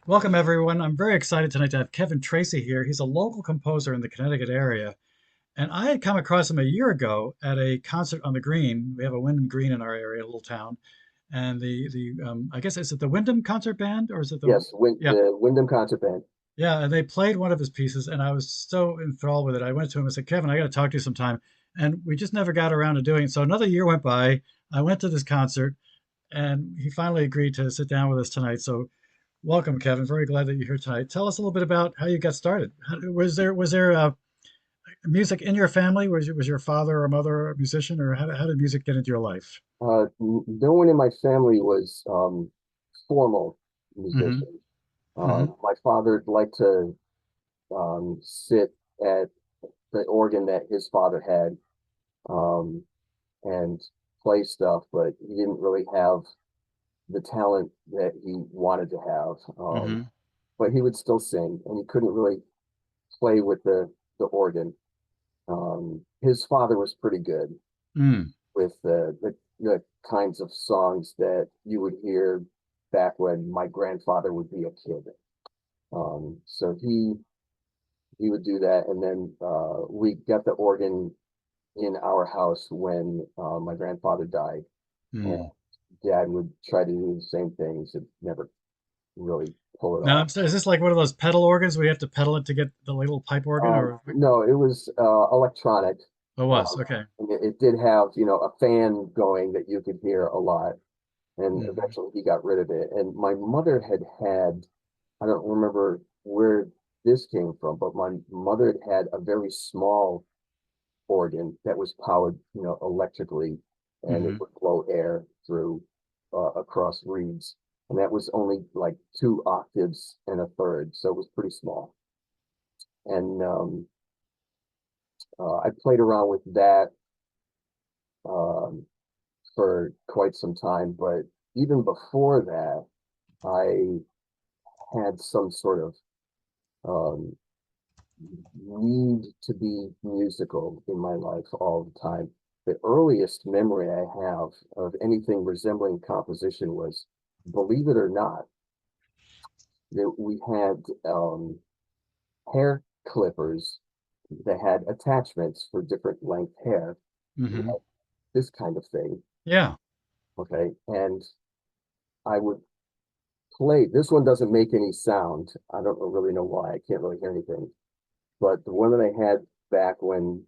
Welcome, everyone. I'm very excited tonight to have Kevin Tracy here. He's a local composer in the Connecticut area, and I had come across him a year ago at a concert on the Green. We have a Windham Green in our area, a little town, and the I guess is it the Windham Concert Band or is it the Yes, yeah, the Windham Concert Band. yeah, and they played one of his pieces, and I was so enthralled with it. I went to him and said, Kevin, I got to talk to you sometime, and we just never got around to doing it. So another year went by. I went to this concert, and he finally agreed to sit down with us tonight. So welcome, Kevin. Very glad that you're here tonight. Tell us a little bit about how you got started. Was there music in your family? Was your father or mother a musician, or how did music get into your life? No one in my family was formal Hmm. musicians. Hmm. My father liked to sit at the organ that his father had um, and play stuff, but he didn't really have the talent that he wanted to have. Hmm. But he would still sing, and he couldn't really play with the organ. His father was pretty good Mm. with the kinds of songs that you would hear back when my grandfather would be a kid. So he would do that, and then we got the organ in our house when my grandfather died, and Mm. Dad would try to do the same things and never really pull it Now, off. is this like one of those pedal organs where you have to pedal it to get the little pipe organ, or No, it was electronic. oh, it was okay. And it did have, a fan going that you could hear a lot. And Hmm. eventually he got rid of it. And my mother had, I don't remember where this came from, but my mother had a very small organ that was powered, electrically, and it Hmm. would blow air through across reeds. And that was only like 2 octaves and a third, so it was pretty small. And I played around with that um, for quite some time, but even before that, I had some sort of um, need to be musical in my life all the time. The earliest memory I have of anything resembling composition was, believe it or not, that we had hair clippers that had attachments for different length hair, Hmm. this kind of thing. Yeah. Okay. And I would play. This one doesn't make any sound. I don't really know why. I can't really hear anything. But the one that I had back when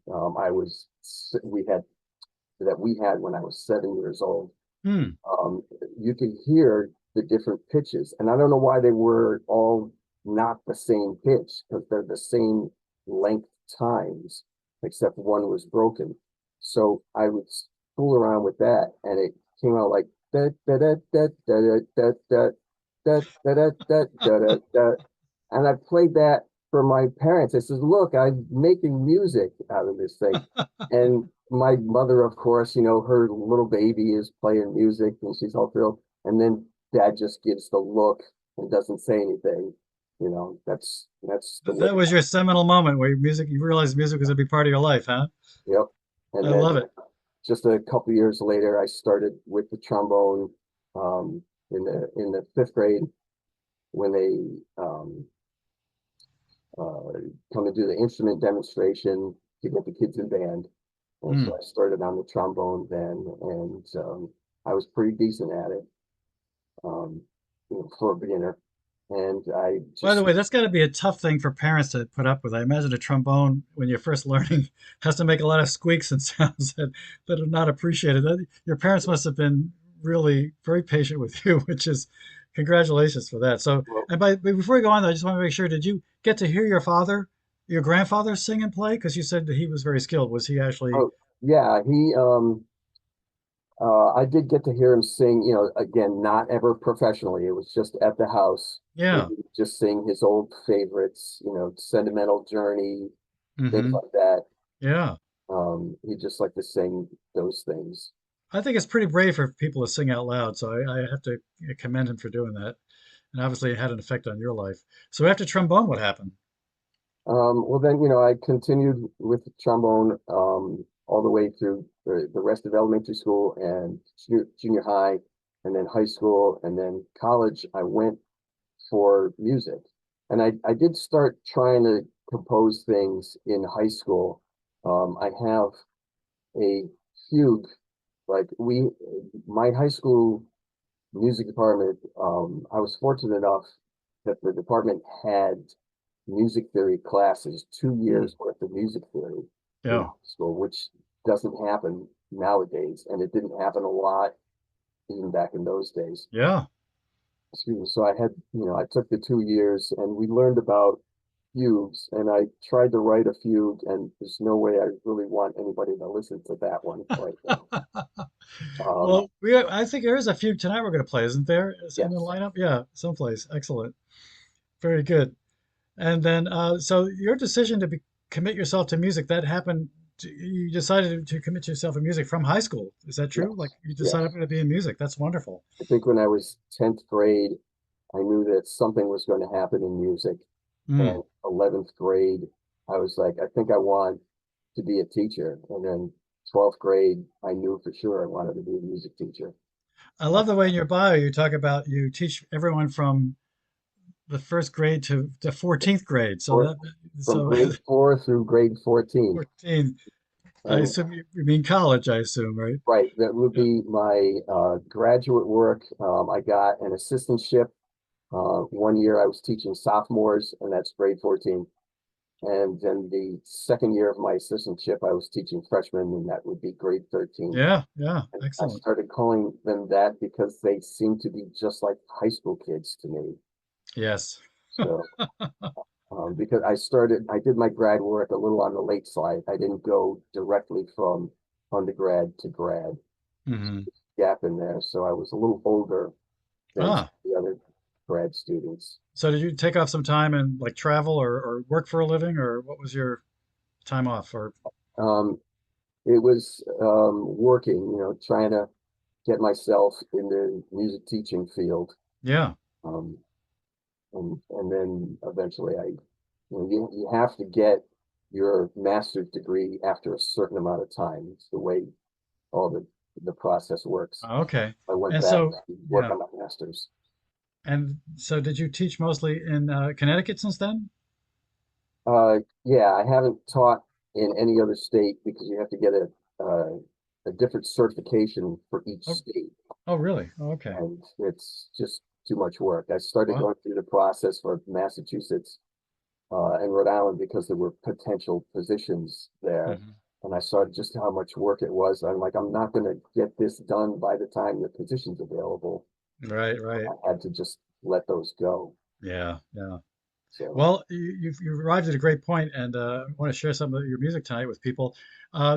we had when I was 7 years old, Mm. um, you could hear the different pitches, and I don't know why they were all not the same pitch because they're the same length times, except one was broken. So I would fool around with that, and it came out like da da da da da da da da da da da da da da, and I played that for my parents. I said, "Look, I'm making music out of this thing," and my mother, of course, her little baby is playing music and she's all thrilled. And then Dad just gives the look and doesn't say anything. That's the way. That was your seminal moment where you realized music was a big part of your life, huh? Yep. I And then love it. just a couple years later, I started with the trombone in the fifth grade when they uh, come to do the instrument demonstration to get the kids in band. And so Mm. I started on the trombone then, and I was pretty decent at it. um, for a beginner. And I By the just, way, that's got to be a tough thing for parents to put up with. I imagine a trombone, when you're first learning, has to make a lot of squeaks and sounds that are not appreciated. Your parents must have been really very patient with you, which is congratulations for that. So, well, but before we go on, though, I just want to make sure, did you get to hear your grandfather sing and play? Because you said that he was very skilled. Was he actually? oh, yeah, I did get to hear him sing, again, not ever professionally. It was just at the house. And Yeah. he would just sing his old favorites, Sentimental Journey, things Hmm. like that. Yeah. He just liked to sing those things. I think it's pretty brave for people to sing out loud. So I have to commend him for doing that. And obviously it had an effect on your life. So after trombone, what happened? Well, then, I continued with trombone all the way through the rest of elementary school and junior high, and then high school, and then college. I went for music. And I did start trying to compose things in high school. I have a fugue, like my high school music department, I was fortunate enough that the department had music theory classes, 2 years worth of music theory in Yeah. high school, which doesn't happen nowadays. And it didn't happen a lot even back in those days. Yeah. Excuse me. So I had, I took the 2 years and we learned about fugues and I tried to write a fugue and there's no way I really want anybody to listen to that one right now. Um, Well, I think there is a few tonight we're going to play, isn't there? Is in the yes. lineup? Yeah, someplace. Excellent. Very good. And then, so your decision to commit yourself to music, that happened, you decided to commit yourself to music from high school. Is that true? Like Yes. you decided Yes. to be in music. That's wonderful. I think when I was 10th grade, I knew that something was going to happen in music. Mm. And 11th grade, I was like, I think I want to be a teacher. And then 12th grade, I knew for sure I wanted to be a music teacher. I Uh, love the way in your bio you talk about you teach everyone from the first grade to 14th grade. So or that, from so grade 4 through grade 14. 14, I And assume you mean college, I assume, right? right, that would Yeah. be my graduate work. I got an assistantship. 1 year I was teaching sophomores, and that's grade 14. And then the second year of my assistantship, I was teaching freshmen, and that would be grade 13. Yeah, yeah, And I excellent. started calling them that because they seemed to be just like high school kids to me. Yes. So, because I did my grad work a little on the late side. I didn't go directly from undergrad to grad, Hmm. gap in there. So I was a little older than Ah, the other grad students. so did you take off some time and like travel or work for a living, or what was your time off? Or Um, it was working, trying to get myself in the music teaching field. yeah. Um, and then eventually you have to get your master's degree after a certain amount of time. It's the way all the process works. Okay. I went And back so, to work yeah. on my master's. And so did you teach mostly in Connecticut since then? Yeah, I haven't taught in any other state because you have to get a different certification for each Oh, state, oh, really? Oh, okay. and it's just too much work. I started Wow. going through the process for Massachusetts and Rhode Island because there were potential positions there. Hmm. And I saw just how much work it was. I'm like, I'm not going to get this done by the time the position's available. Right, right. I had to just let those go. Yeah, yeah. So, Well, you've arrived at a great point, and I want to share some of your music tonight with people.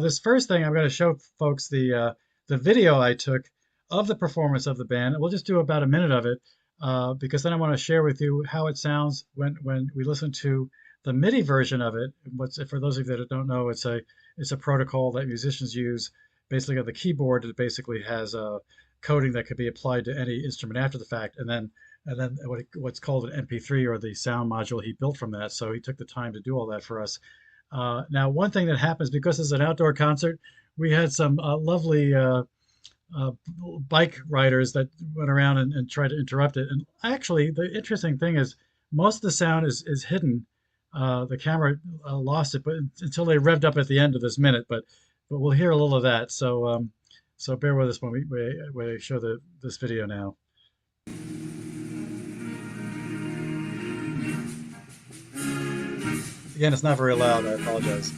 This first thing I'm going to show folks the video I took of the performance of the band. We'll just do about a minute of it because then I want to share with you how it sounds when we listen to the MIDI version of it. What's for those of you that don't know, it's a protocol that musicians use basically on the keyboard. It basically has a coding that could be applied to any instrument after the fact, and then what's called an MP3 or the sound module he built from that. So he took the time to do all that for us. Now, one thing that happens because it's an outdoor concert, we had some lovely uh, bike riders that went around and tried to interrupt it. And actually, the interesting thing is most of the sound is hidden. The camera lost it, but until they revved up at the end of this minute. But we'll hear a little of that. So bear with us when we show this video now. Again, it's not very loud. I apologize.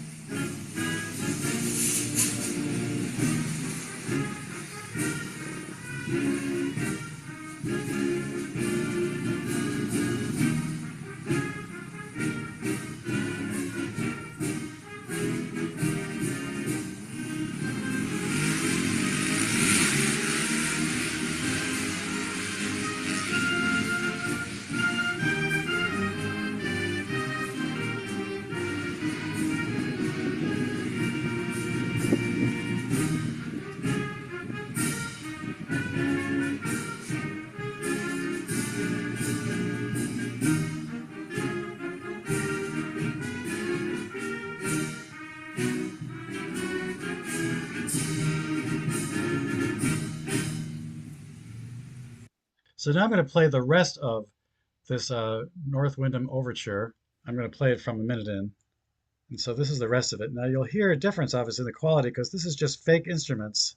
So now I'm going to play the rest of this North Windham Overture. I'm going to play it from a minute in. And so this is the rest of it. Now you'll hear a difference, obviously, in the quality because this is just fake instruments.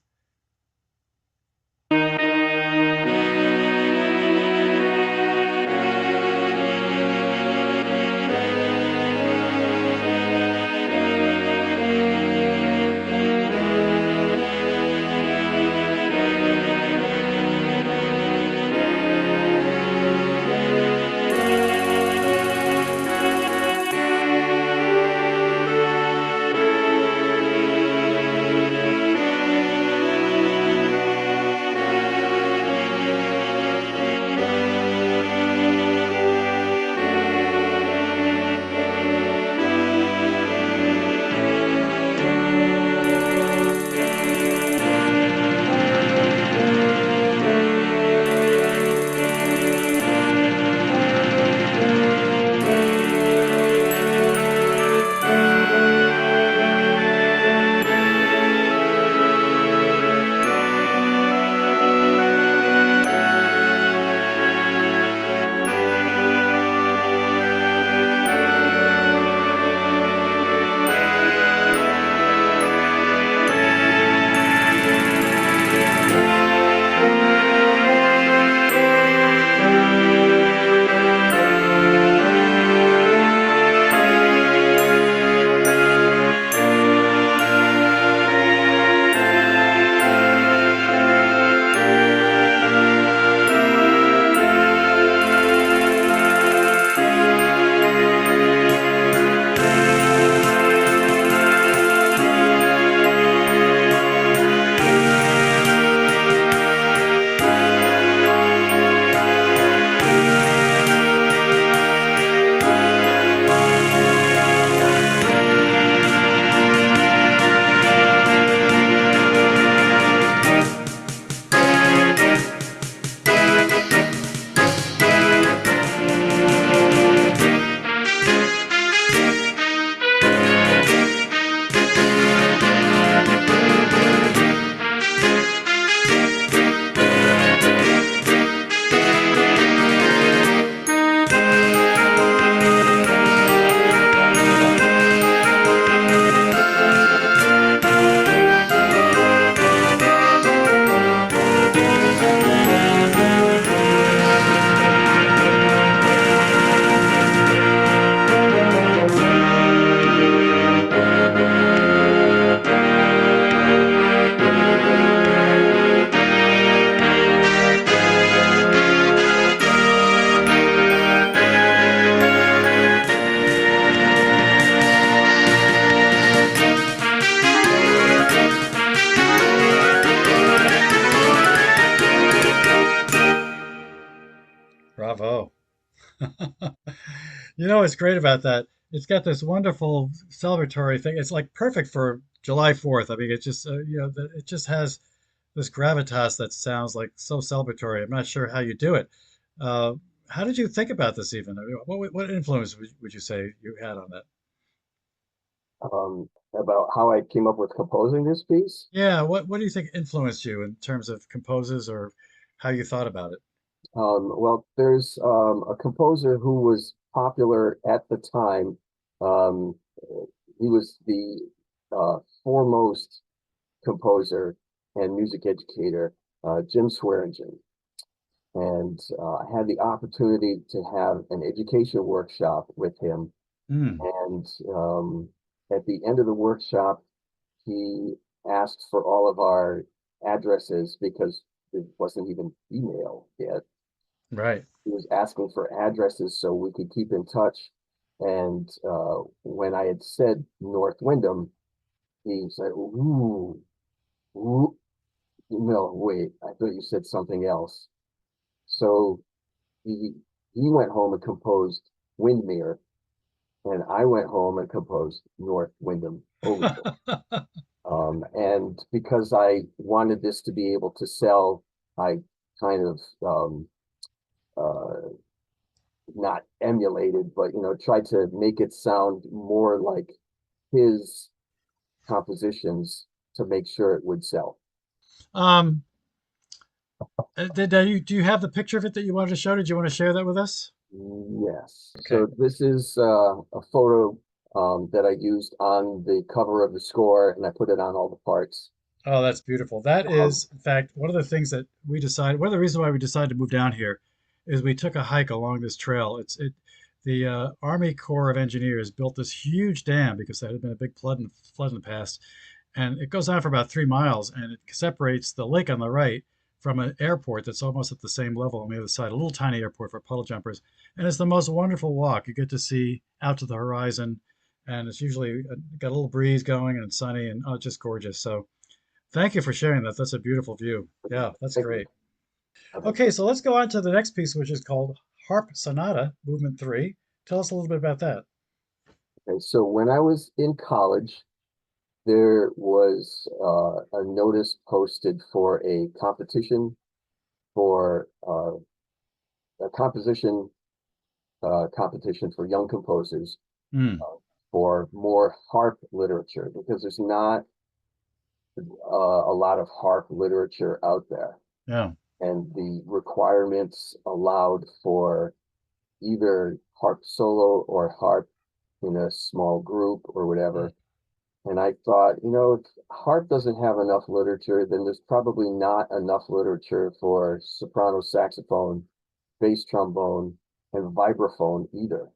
Bravo. You know what's great about that? It's got this wonderful celebratory thing. It's like perfect for July 4th. I mean, it just, it just has this gravitas that sounds like so celebratory. I'm not sure how you do it. Uh, how did you think about this even? I mean, what influence would you say you had on that? About how I came up with composing this piece. Yeah, what do you think influenced you in terms of composers or how you thought about it? Well, there's a composer who was popular at the time. Um, he was the foremost composer and music educator, Jim Swearingen. And I had the opportunity to have an education workshop with him. Mm, And at the end of the workshop, he asked for all of our addresses because it wasn't even email yet. right. He was asking for addresses so we could keep in touch. And when I had said North Windham, he said, "Ooh, ooh, no, wait, I thought you said something else." So he he went home and composed Windmere, and I went home and composed North Windham Overture. And because I wanted this to be able to sell, I kind of uh, not emulated, but tried to make it sound more like his compositions to make sure it would sell. Um, Do you have the picture of it that you wanted to show? Did you want to share that with us? Yes. Okay. So this is a photo that I used on the cover of the score, and I put it on all the parts. Oh, that's beautiful. That Um, is, in fact, one of the things that we decided. One of the reasons why we decided to move down here is we took a hike along this trail. The Army Corps of Engineers built this huge dam because there had been a big flood in the past, and it goes on for about 3 miles, and it separates the lake on the right from an airport that's almost at the same level on the other side, a little tiny airport for puddle jumpers. And it's the most wonderful walk. You get to see out to the horizon, and it's usually got a little breeze going and it's sunny and oh, just gorgeous. So thank you for sharing that. That's a beautiful view. Yeah, that's Thank you. great. Okay, so let's go on to the next piece, which is called Harp Sonata, Movement 3. Tell us a little bit about that. Okay, so when I was in college, there was a notice posted for a competition for a composition competition for young composers Hmm. for more harp literature because there's not a lot of harp literature out there, Yeah. and the requirements allowed for either harp solo or harp in a small group or Hmm. whatever. And I thought, if harp doesn't have enough literature, then there's probably not enough literature for soprano saxophone, bass trombone, and vibraphone either.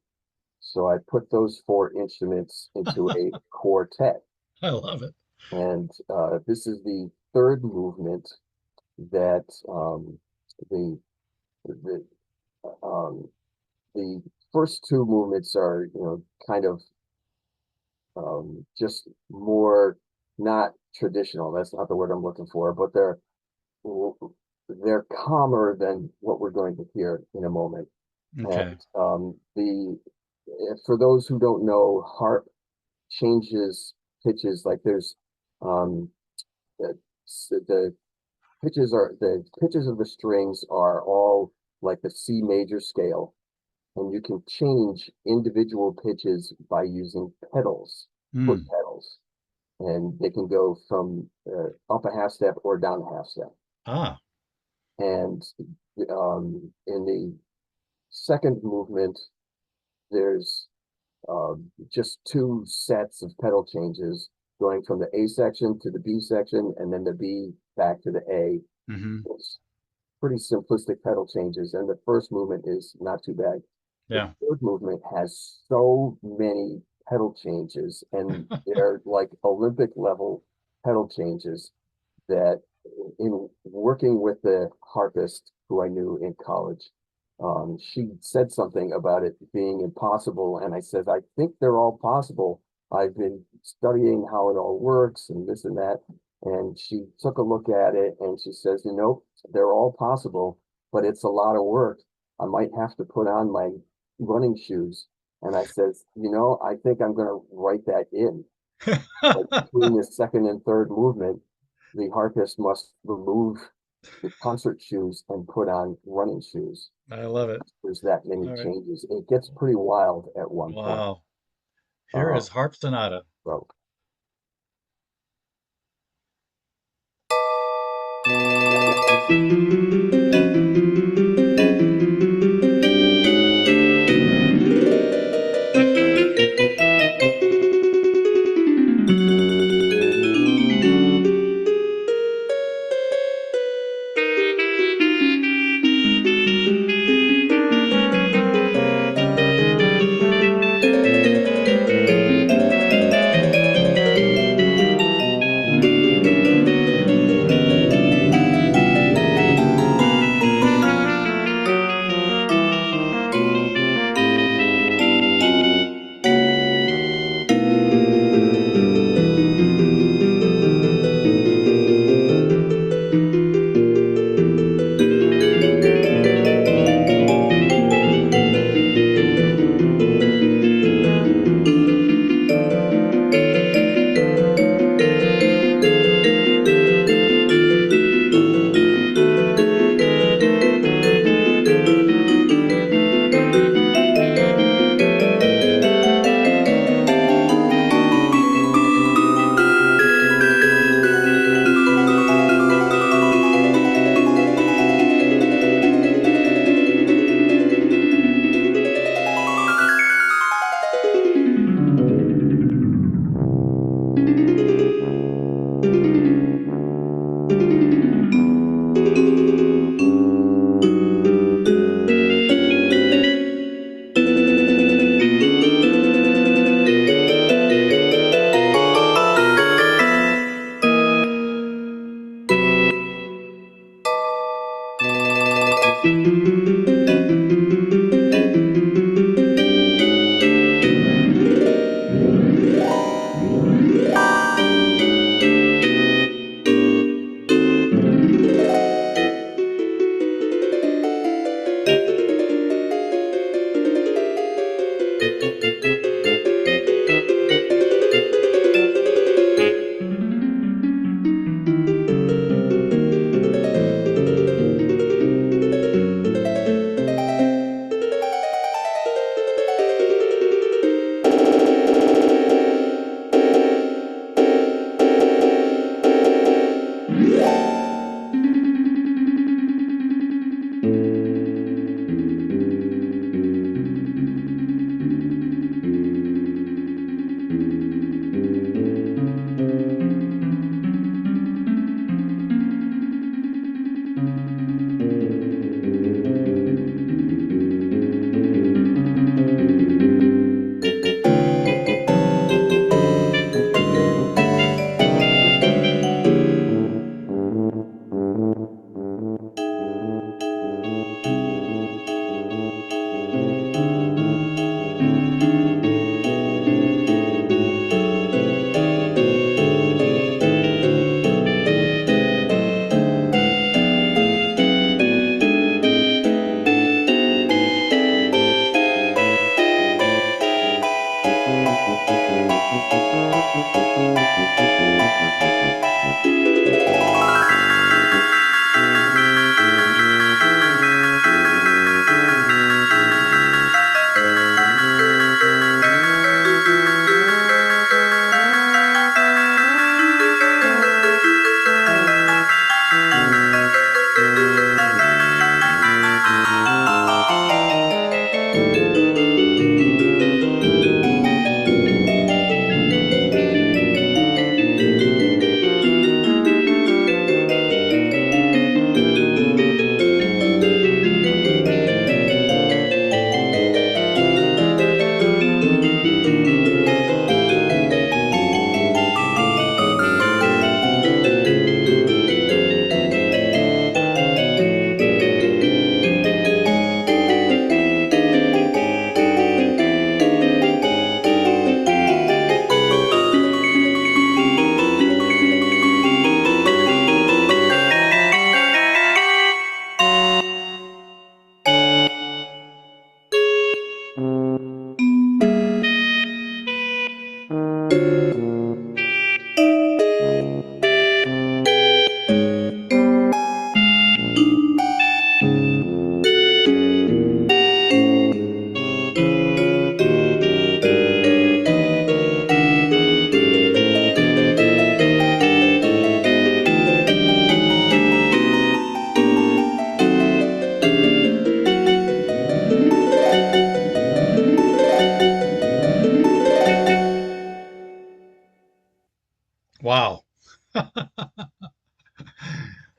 So I put those four instruments into a quartet. I love it. And this is the third movement that the the um, the first two movements are, kind of just more not traditional. That's not the word I'm looking for, but they're calmer than what we're going to hear in a moment. And Okay. the for those who don't know, harp changes pitches. Like there's um, the, the pitches of the strings are all like the C major scale, and you can change individual pitches by using pedals, foot Hmm. pedals, and they can go from up a half step or down a half step. Ah. And in the second movement, there's just two sets of pedal changes going from the A section to the B section, and then the B back to the A. Mm-hmm. It's pretty simplistic pedal changes, and the first movement is not too bad. The Yeah. third movement has so many pedal changes, and they're like Olympic level pedal changes that in working with the harpist who I knew in college, she said something about it being impossible. And I said, I think they're all possible. I've been studying how it all works and this and that. And she took a look at it and she says, they're all possible, but it's a lot of work. I might have to put on my running shoes. And I says, I think I'm going to write that in. Like between the second and third movement, the harpist must remove the concert shoes and put on running shoes. I love it. There's that many All right. changes. It gets pretty wild at one point. Wow. Here Uh, is Harp Sonata. so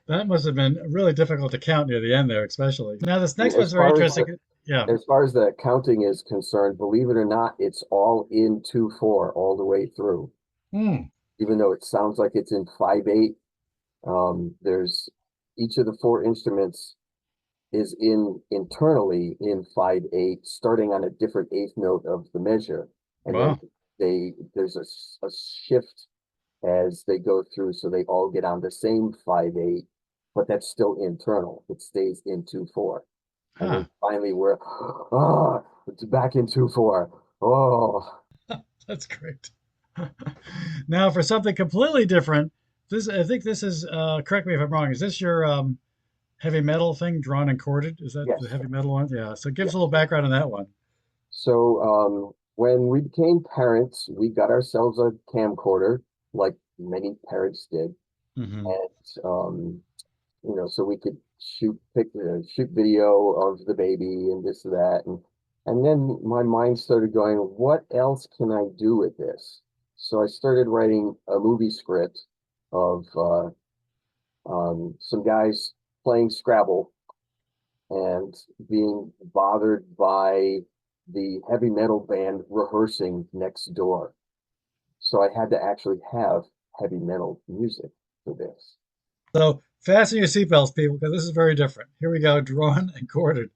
That must have been really difficult to count near the end there, especially. Now, this And next one's very interesting. Yeah. as far as the counting is concerned, believe it or not, it's all in 2/4 all the way through. Hmm. Even though it sounds like it's in 5/8, there's each of the four instruments is in internally in 5/8, starting on a different eighth note of the measure, and then Wow. there's a shift as they go through, so they all get on the same 5/8, but that's still internal. It stays in 2/4, and then Huh. finally we're it's back in 2/4. Oh, That's great. Now, for something completely different, this I think this is. Correct me if I'm wrong. Is this your heavy metal thing, drawn and corded? Is that the yes, heavy metal one? Yeah. So give us a little yes. background on that one. So when we became parents, we got ourselves a camcorder, like many parents did, Hmm. and so we could shoot video of the baby and this and that, and then my mind started going, what else can I do with this? So I started writing a movie script of some guys playing Scrabble and being bothered by the heavy metal band rehearsing next door. So I had to actually have heavy metal music for this. So fasten your seatbelts, people, because this is very different. Here we go, drawn and quartered.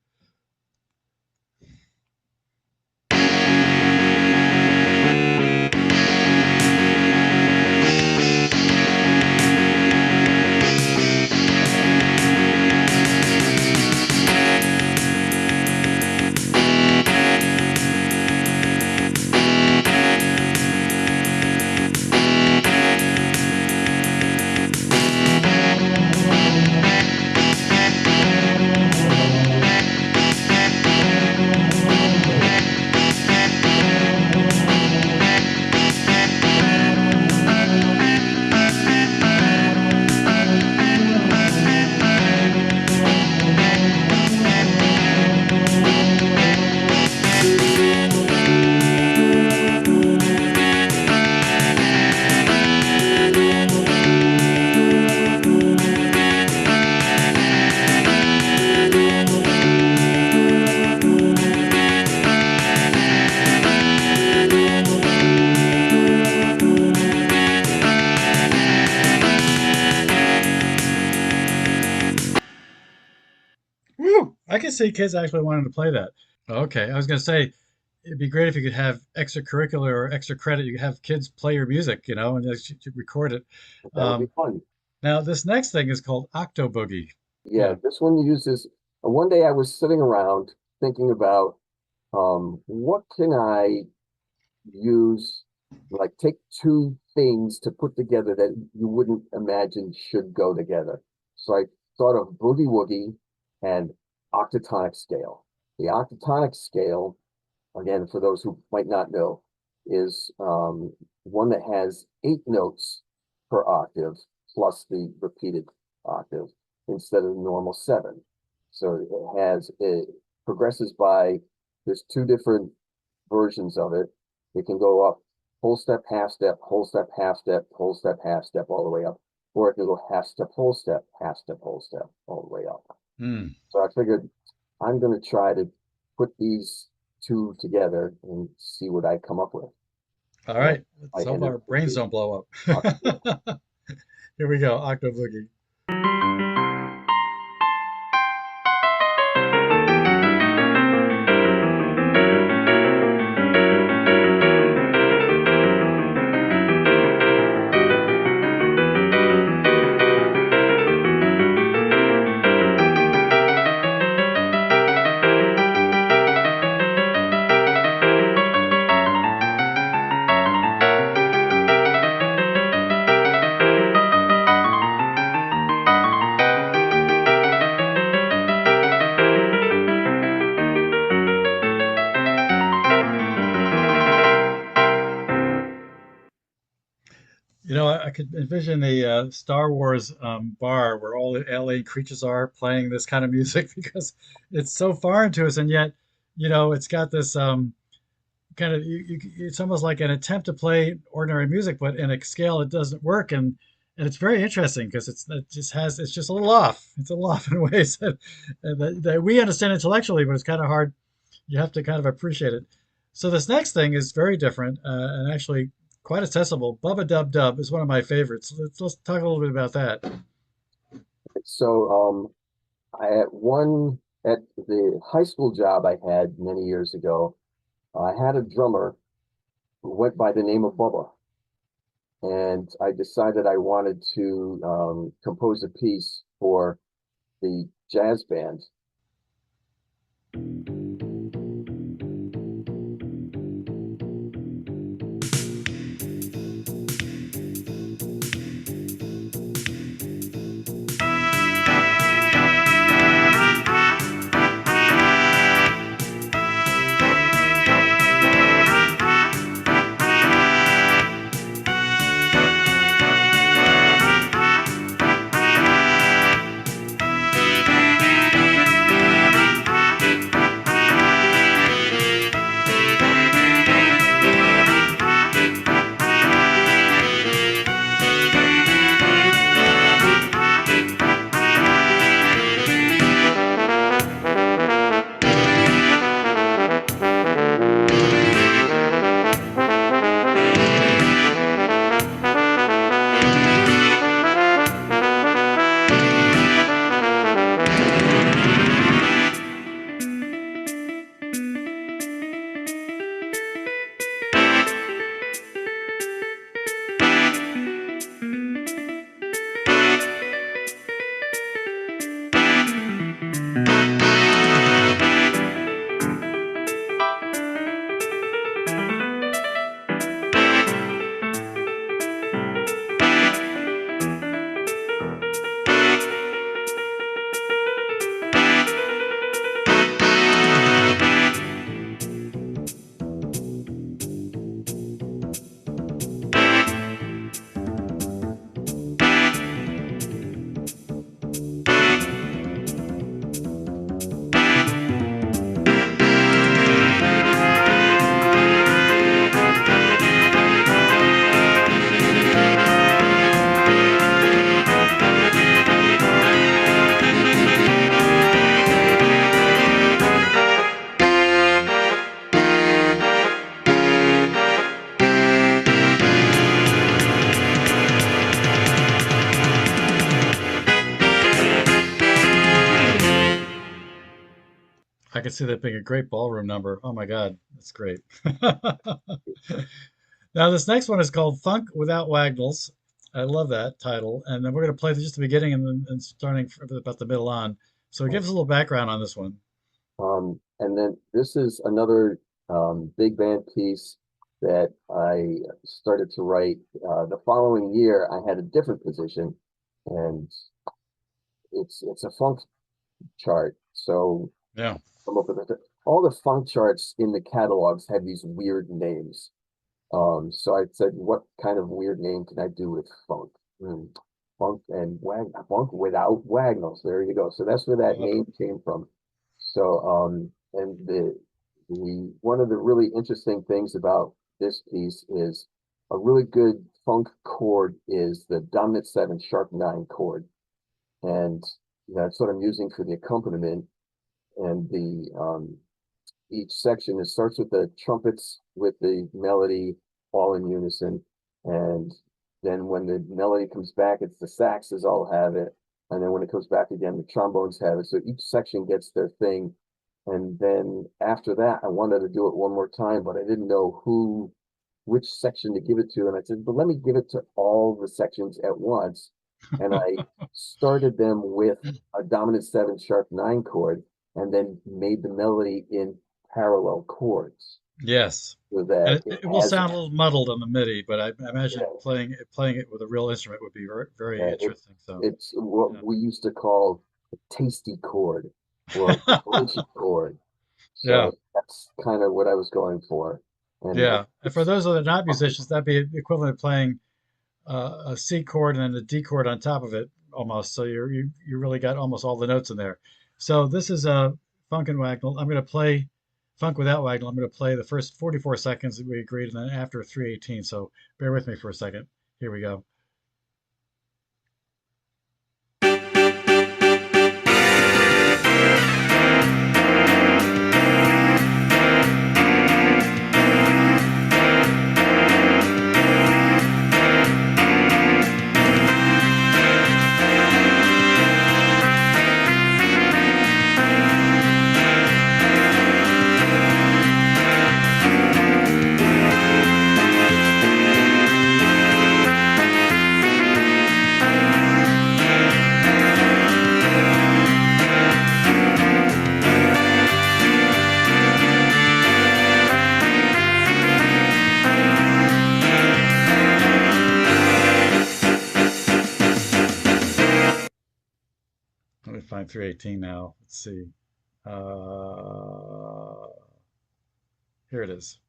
Woo! I can see kids actually wanting to play that. Okay, I was going to say it'd be great if you could have extracurricular or extra credit. You could have kids play your music, and just record it. That would be Um, fun. Now, this next thing is called Octo Boogie. Yeah, Yeah. this one uses. One day I was sitting around thinking about what can I use, like take two things to put together that you wouldn't imagine should go together. So I thought of boogie woogie and octatonic scale. The octatonic scale, again, for those who might not know, is one that has 8 notes per octave plus the repeated octave instead of the normal 7. So it progresses by, there's two different versions of it. It can go up whole step, half step, whole step, half step, whole step, half step, all the way up. Or it can go half step, half step, whole step, all the way up. Hmm. So I figured I'm going to try to put these two together and see what I come up with. All And right. I Let's hope ended our up with brains the don't blow octave. up. Here we go, Octo Boogie. I could envision the Star Wars bar where all the alien creatures are playing this kind of music because it's so foreign to us, and yet, it's got this kind of it's almost like an attempt to play ordinary music, but in a scale it doesn't work, and and it's very interesting because it's just a little off. It's a little off in ways that we understand intellectually, but it's kind of hard. You have to kind of appreciate it. So this next thing is very different and actually quite accessible. Bubba Dub Dub is one of my favorites. Let's talk a little bit about that. So I at the high school job I had many years ago, I had a drummer who went by the name of Bubba, and I decided I wanted to compose a piece for the jazz band. I could see that being a great ballroom number. Oh my God, that's great. Now, this next one is called Funk Without Wagnalls. I love that title. And then we're going to play just the beginning and starting about the middle on. So give us a little background on this one. And then this is another big band piece that I started to write. The following year, I had a different position, and it's a funk chart. So Yeah. come up with it. All the funk charts in the catalogs have these weird names. So I said, what kind of weird name can I do with funk? Hmm, funk without Wagnalls. There you go. So that's where that name came from. So and the one of the really interesting things about this piece is a really good funk chord is the dominant seven sharp nine chord, and that's what I'm using for the accompaniment. And the each section, it starts with the trumpets with the melody all in unison, and then when the melody comes back, it's the saxes all have it, and then when it comes back again, the trombones have it. So each section gets their thing, and then after that, I wanted to do it one more time, but I didn't know which section to give it to, and I said, but let me give it to all the sections at once, and I started them with a dominant seven sharp nine chord, and then made the melody in parallel chords Yes. so And that it it will has sound a little muddled on the MIDI, but I imagine yeah, playing it with a real instrument would be very, very yeah, interesting. So, it's what yeah. we used to call a tasty chord or a crunchy chord. Yeah. So that's kind of what I was going for. And Yeah. And for those that are not musicians, that'd be the equivalent of playing a C chord and then the D chord on top of it almost. So you really got almost all the notes in there. So this is a Funk and Wagnall. I'm going to play Funk without Wagnall. I'm going to play the first 44 seconds that we agreed, and then after 318. So bear with me for a second. Here we go. 318 now. Let's see. Uh, Here it is.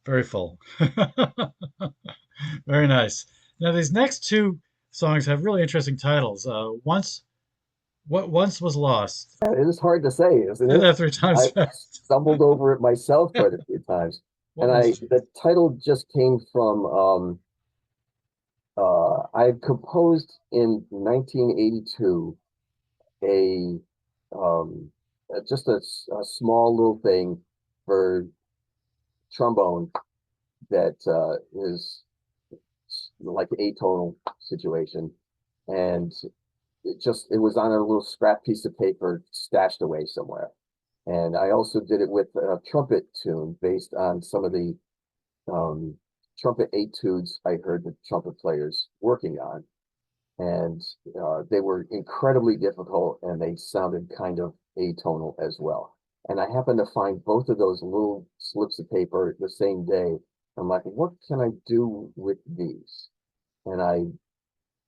Very full. Very nice. Now these next two songs have really interesting titles. What once was lost. It is hard to say, isn't Did it? that three times I fast. stumbled over it myself quite a few times. What And was the title just came from I had composed in 1982 a just a small little thing for trombone that is like atonal situation, and it was on a little scrap piece of paper stashed away somewhere. And I also did it with a trumpet tune based on some of the um, trumpet etudes I heard the trumpet players working on, and they were incredibly difficult, and they sounded kind of atonal as well. And I happened to find both of those little slips of paper the same day. I'm like, what can I do with these? And I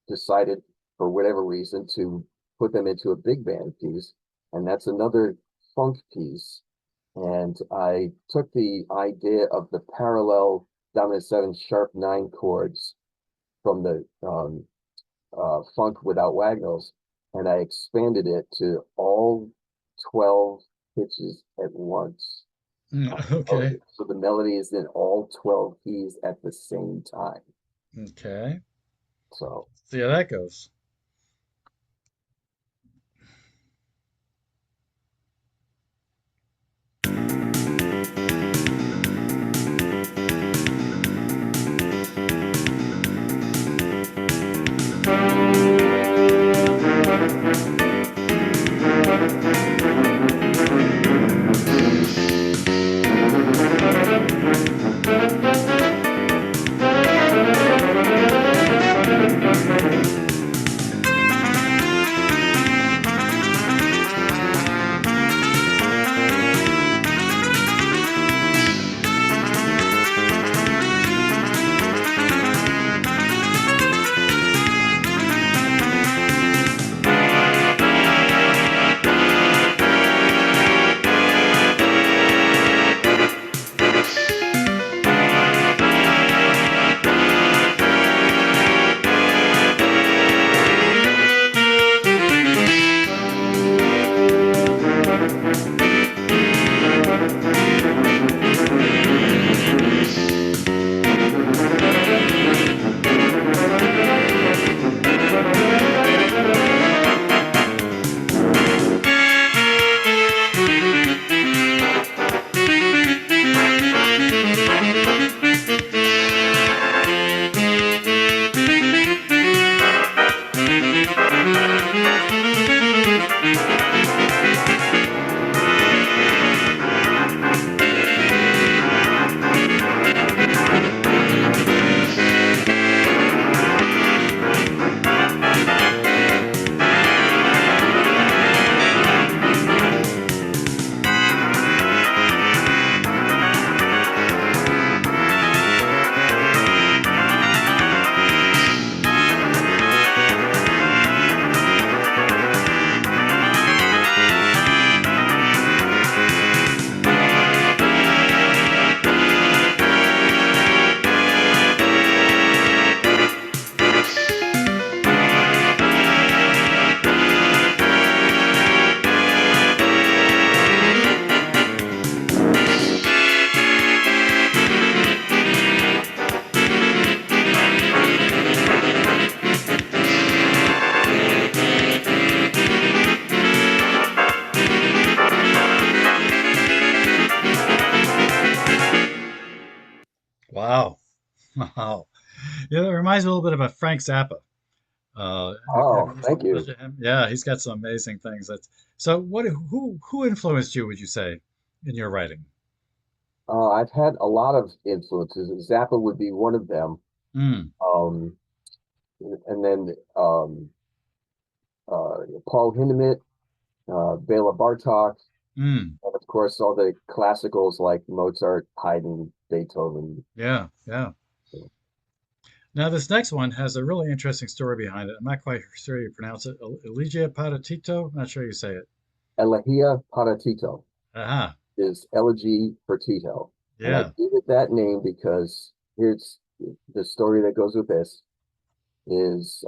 decided, for whatever reason, to put them into a big band piece, and that's another funk piece. And I took the idea of the parallel dominant seven sharp nine chords from the funk without Wagnalls, and I expanded it to all 12 pitches at once. Okay. So the melody is in all 12 keys at the same time. Okay. So See how that goes. Yeah, it reminds me a little bit of a Frank Zappa. Have Oh, you thank listened you. to him? Yeah, he's got some amazing things. That's so. Who influenced you? Would you say in your writing? I've had a lot of influences. Zappa would be one of them. Mm, Um, and then Paul Hindemith, Bela Bartok, mm, and of course all the classicals like Mozart, Haydn, Beethoven. yeah, yeah. Now this next one has a really interesting story behind it. I'm not quite sure you pronounce it. Elegia Patatito. Not sure you say it. Elegía para Tito Aha. is Elegy for Tito. And I Yeah. gave it that name because here's the story that goes with this is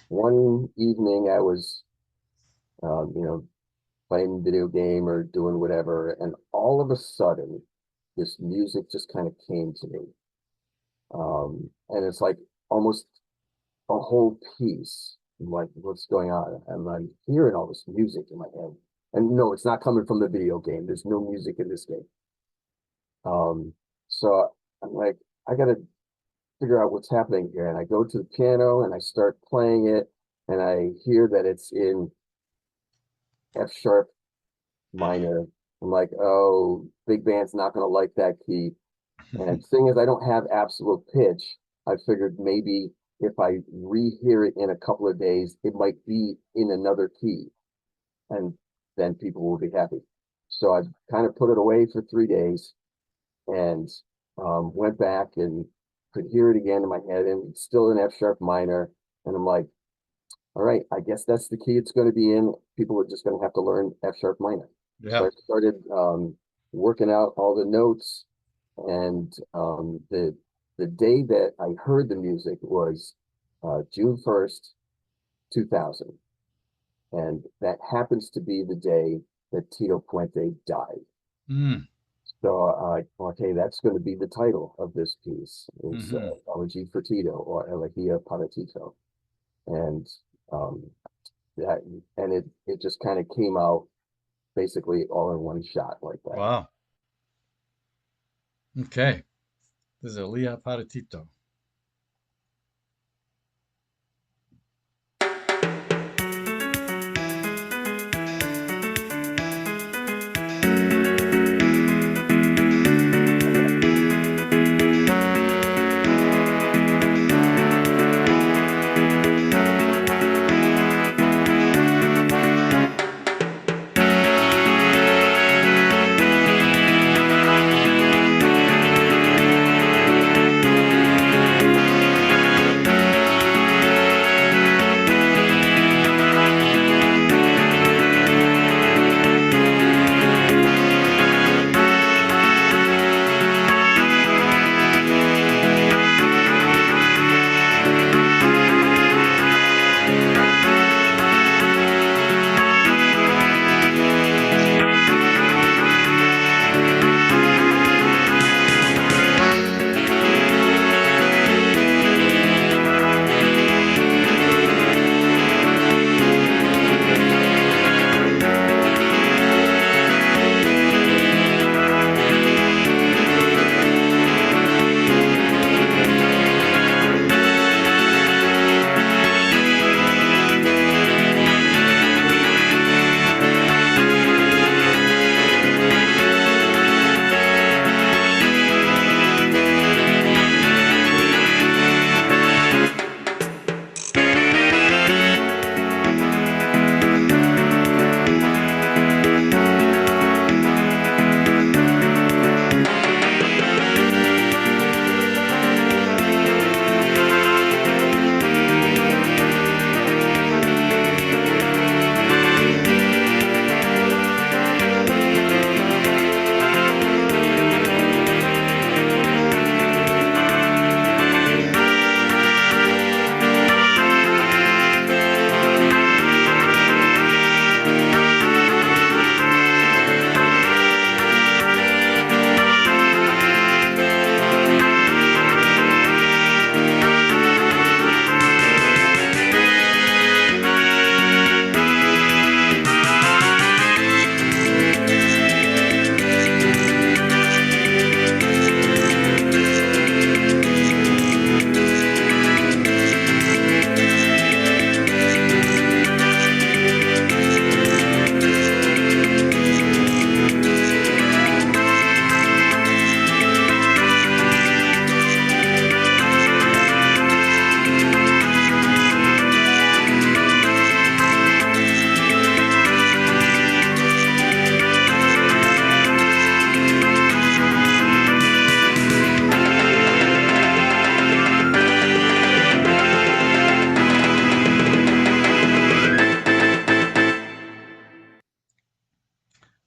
one evening I was, you know, playing video game or doing whatever, and all of a sudden, this music just kind of came to me. And it's like almost a whole piece. I'm like, what's going on? And I'm hearing all this music in my head. And no, it's not coming from the video game. There's no music in this game. So I'm like, I gotta figure out what's happening here. And I go to the piano and I start playing it, and I hear that it's in F sharp minor. I'm like, oh, big band's not gonna like that key. And seeing as I don't have absolute pitch, I figured maybe if I rehear it in a couple of days, it might be in another key, and then people will be happy. So I kind of put it away for 3 days and went back and could hear it again in my head, and it's still in F sharp minor. And I'm like, all right, I guess that's the key it's going to be in. People are just going to have to learn F sharp minor. So Yeah. I started working out all the notes, and the day that I heard the music was June 1st, 2000, and that happens to be the day that Tito Puente died. Mm, So okay, that's going to be the title of this piece is hmm. Elegy for Tito or Elegía para Tito, and um, that and it just kind of came out basically all in one shot like that. Wow. Okay. This is Elia Patatito.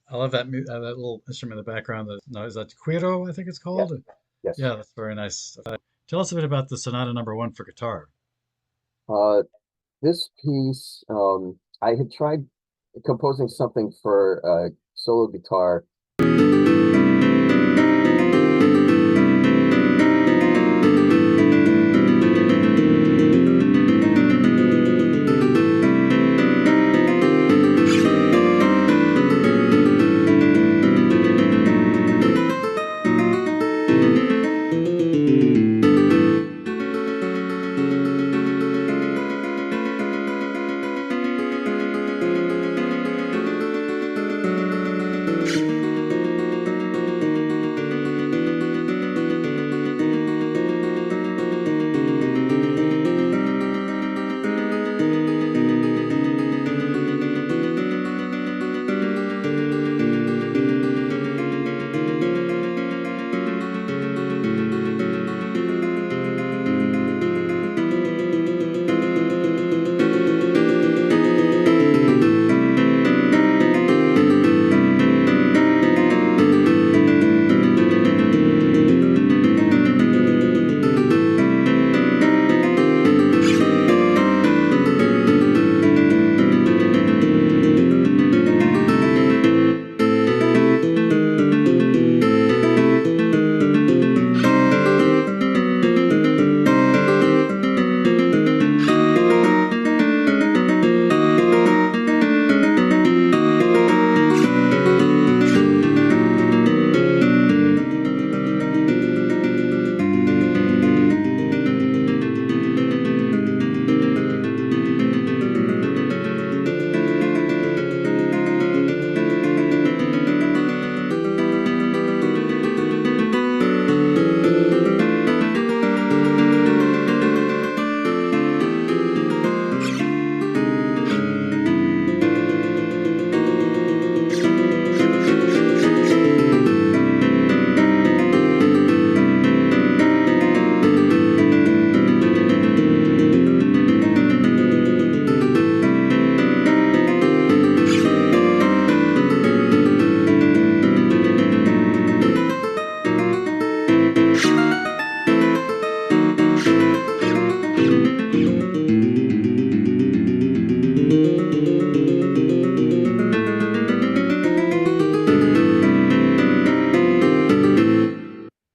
I love that little instrument in the background. No, is that Quiro, I think it's Yes, called? yes. Yeah, that's very nice. Tell us a bit about the Sonata Number One for guitar. Uh, this piece, I had tried composing something for solo guitar.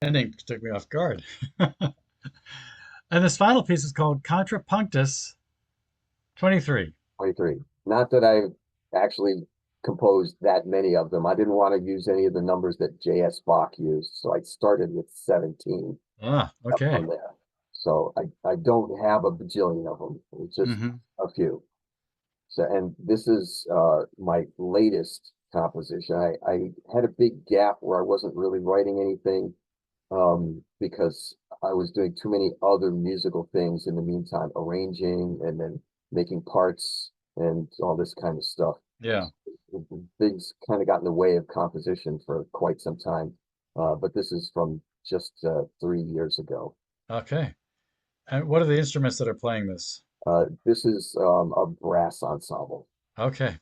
Ending took me off guard. And this final piece is called Contrapunctus 23. 23. Not that I actually composed that many of them. I didn't want to use any of the numbers that J.S. Bach used, so I started with 17 Ah, up okay. from there. So I don't have a bajillion of them. It's just Hmm. a few. So, and this is my latest composition. I had a big gap where I wasn't really writing anything because I was doing too many other musical things in the meantime, arranging and then making parts and all this kind of stuff. Yeah. Things kind of got in the way of composition for quite some time. But this is from just 3 years ago. Okay. And what are the instruments that are playing this? This is a brass ensemble. Okay.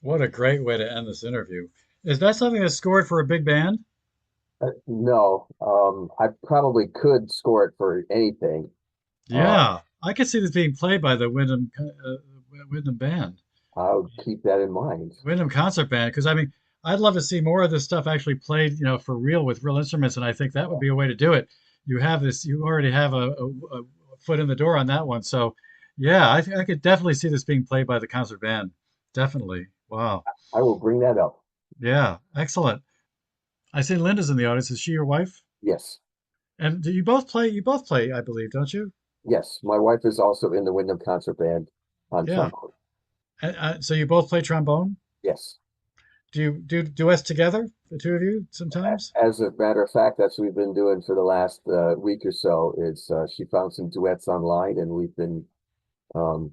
What a great way to end this interview. Is that something that's scored for a big band? No, I probably could score it for anything. Um, Yeah, I could see this being played by the Windham band, I would keep that in mind. Windham Concert Band, because I mean, I'd love to see more of this stuff actually played, for real with real instruments, and I think that would be a way to do it. You already have a foot in the door on that one, so yeah, I could definitely see this being played by the concert band. Definitely. Wow. I will bring that up. Yeah, excellent. I see Linda's in the audience. Is she your wife? Yes, And do you both play? You both play, I believe, don't you? yes. My wife is also in the Windham Concert Band on Yeah. trombone. So you both play trombone? Yes. Do you do duets together, the two of you, sometimes? As a matter of fact, that's what we've been doing for the last week or so. Is she found some duets online, and we've been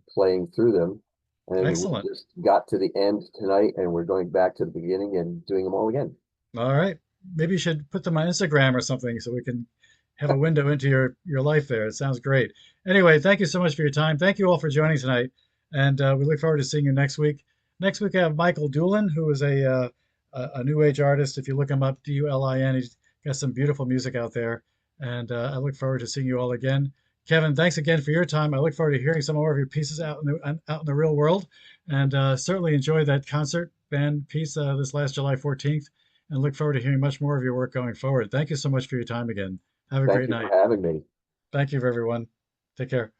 playing through them. And we Excellent. just got to the end tonight, and we're going back to the beginning and doing them all again. All right. Maybe you should put them on Instagram or something so we can have a window into your life there. It sounds great. Anyway, thank you so much for your time. Thank you all for joining tonight, and we look forward to seeing you next week. Next week, I have Michael Doolin, who is a new age artist. If you look him up, Dulin, he's got some beautiful music out there, and I look forward to seeing you all again. Kevin, thanks again for your time. I look forward to hearing some more of your pieces out in the real world, and certainly enjoy that concert band piece this last July 14th, and look forward to hearing much more of your work going forward. Thank you so much for your time again. Have a Thank great you for night. having me. Thank you, everyone. Take care.